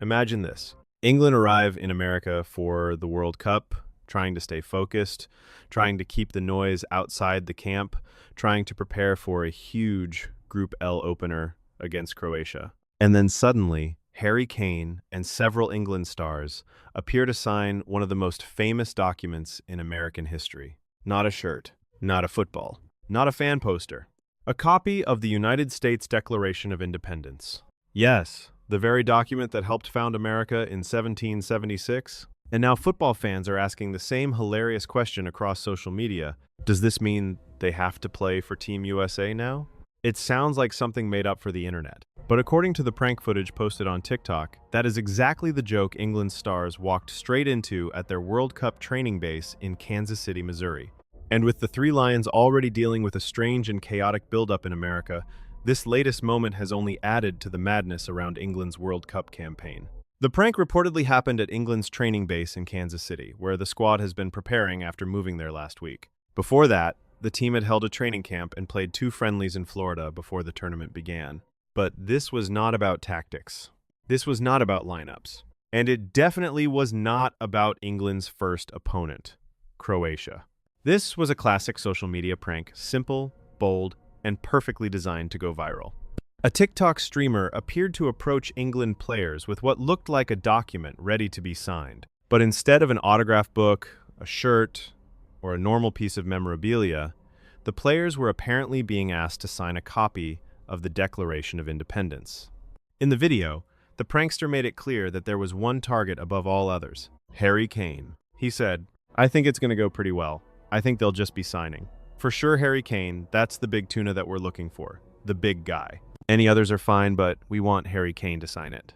Imagine this. England arrive in America for the World Cup, trying to stay focused, trying to keep the noise outside the camp, trying to prepare for a huge Group L opener against Croatia. And then suddenly, Harry Kane and several England stars appear to sign one of the most famous documents in American history. Not a shirt, not a football, not a fan poster. A copy of the United States Declaration of Independence. Yes, the very document that helped found America in 1776. And now football fans are asking the same hilarious question across social media. Does this mean they have to play for Team USA now? It sounds like something made up for the internet. But according to the prank footage posted on TikTok, that is exactly the joke England's stars walked straight into at their World Cup training base in Kansas City, Missouri. And with the Three Lions already dealing with a strange and chaotic buildup in America, this latest moment has only added to the madness around England's World Cup campaign. The prank reportedly happened at England's training base in Kansas City, where the squad has been preparing after moving there last week. Before that, the team had held a training camp and played 2 friendlies in Florida before the tournament began. But this was not about tactics. This was not about lineups. And it definitely was not about England's first opponent, Croatia. This was a classic social media prank, simple, bold, and perfectly designed to go viral. A TikTok streamer appeared to approach England players with what looked like a document ready to be signed. But instead of an autograph book, a shirt, or a normal piece of memorabilia, the players were apparently being asked to sign a copy of the Declaration of Independence. In the video, the prankster made it clear that there was one target above all others, Harry Kane. He said, "I think it's going to go pretty well. I think they'll just be signing. For sure, Harry Kane, that's the big tuna that we're looking for, the big guy. Any others are fine, but we want Harry Kane to sign it."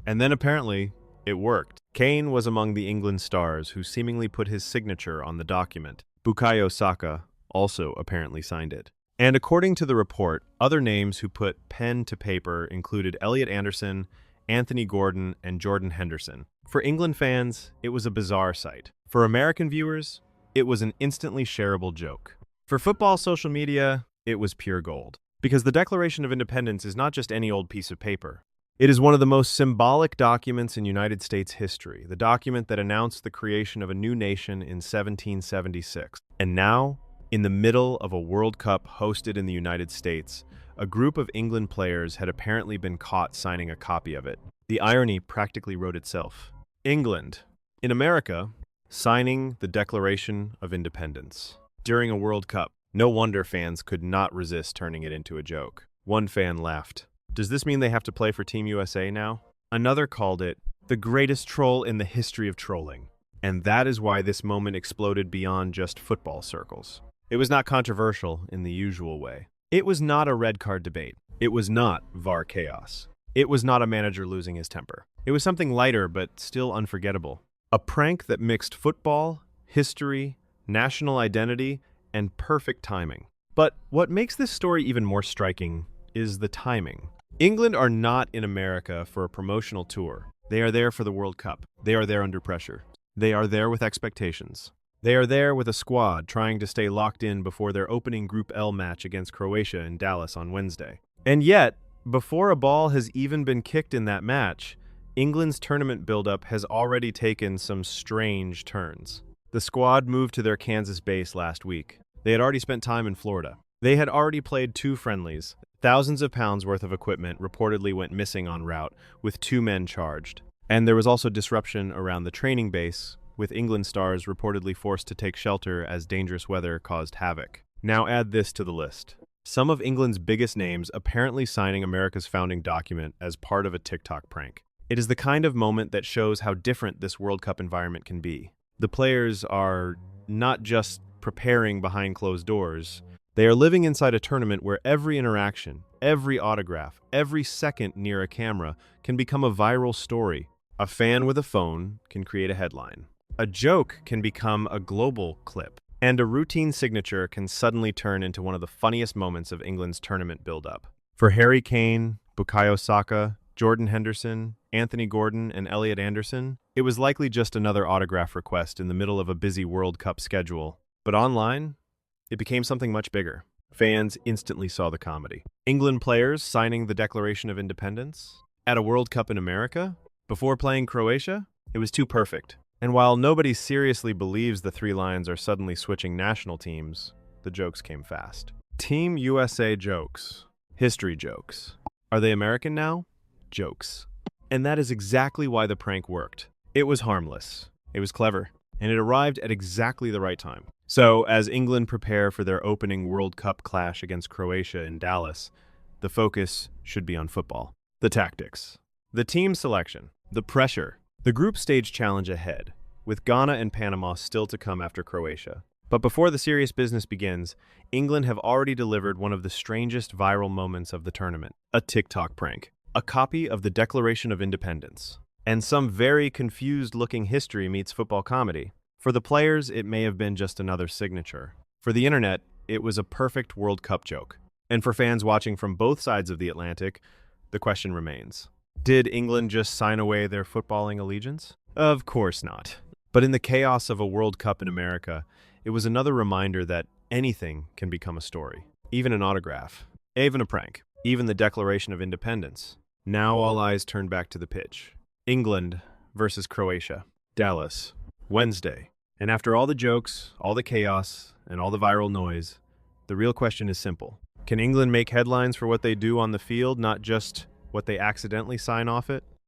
And then apparently, it worked. Kane was among the England stars who seemingly put his signature on the document. Bukayo Saka also apparently signed it. And according to the report, other names who put pen to paper included Elliot Anderson, Anthony Gordon, and Jordan Henderson. For England fans, it was a bizarre sight. For American viewers, it was an instantly shareable joke. For football social media, it was pure gold. Because the Declaration of Independence is not just any old piece of paper. It is one of the most symbolic documents in United States history, the document that announced the creation of a new nation in 1776. And now, in the middle of a World Cup hosted in the United States, a group of England players had apparently been caught signing a copy of it. The irony practically wrote itself. England, in America, signing the Declaration of Independence during a World Cup. No wonder fans could not resist turning it into a joke. One fan laughed. Does this mean they have to play for Team USA now? Another called it the greatest troll in the history of trolling. And that is why this moment exploded beyond just football circles. It was not controversial in the usual way. It was not a red card debate. It was not VAR chaos. It was not a manager losing his temper. It was something lighter but still unforgettable. A prank that mixed football, history, national identity, and perfect timing. But what makes this story even more striking is the timing. England are not in America for a promotional tour. They are there for the World Cup. They are there under pressure. They are there with expectations. They are there with a squad trying to stay locked in before their opening Group L match against Croatia in Dallas on Wednesday. And yet, before a ball has even been kicked in that match, England's tournament buildup has already taken some strange turns. The squad moved to their Kansas base last week. They had already spent time in Florida. They had already played 2 friendlies. Thousands of pounds worth of equipment reportedly went missing en route, with 2 men charged. And there was also disruption around the training base, with England stars reportedly forced to take shelter as dangerous weather caused havoc. Now add this to the list. Some of England's biggest names apparently signing America's founding document as part of a TikTok prank. It is the kind of moment that shows how different this World Cup environment can be. The players are not just preparing behind closed doors. They are living inside a tournament where every interaction, every autograph, every second near a camera can become a viral story. A fan with a phone can create a headline. A joke can become a global clip. And a routine signature can suddenly turn into one of the funniest moments of England's tournament build-up. For Harry Kane, Bukayo Saka, Jordan Henderson, Anthony Gordon, and Elliot Anderson, it was likely just another autograph request in the middle of a busy World Cup schedule. But online, it became something much bigger. Fans instantly saw the comedy. England players signing the Declaration of Independence at a World Cup in America? Before playing Croatia, it was too perfect. And while nobody seriously believes the Three Lions are suddenly switching national teams, the jokes came fast. Team USA jokes. History jokes. Are they American now? Jokes. And that is exactly why the prank worked. It was harmless. It was clever. And it arrived at exactly the right time. So, as England prepare for their opening World Cup clash against Croatia in Dallas, the focus should be on football. The tactics. The team selection. The pressure. The group stage challenge ahead, with Ghana and Panama still to come after Croatia. But before the serious business begins, England have already delivered one of the strangest viral moments of the tournament. A TikTok prank. A copy of the Declaration of Independence. And some very confused-looking history meets football comedy. For the players, it may have been just another signature. For the internet, it was a perfect World Cup joke. And for fans watching from both sides of the Atlantic, the question remains. Did England just sign away their footballing allegiance? Of course not. But in the chaos of a World Cup in America, it was another reminder that anything can become a story. Even an autograph. Even a prank. Even the Declaration of Independence. Now all eyes turn back to the pitch. England versus Croatia. Dallas. Wednesday. And after all the jokes, all the chaos, and all the viral noise, the real question is simple. Can England make headlines for what they do on the field, not just what they accidentally sign off it?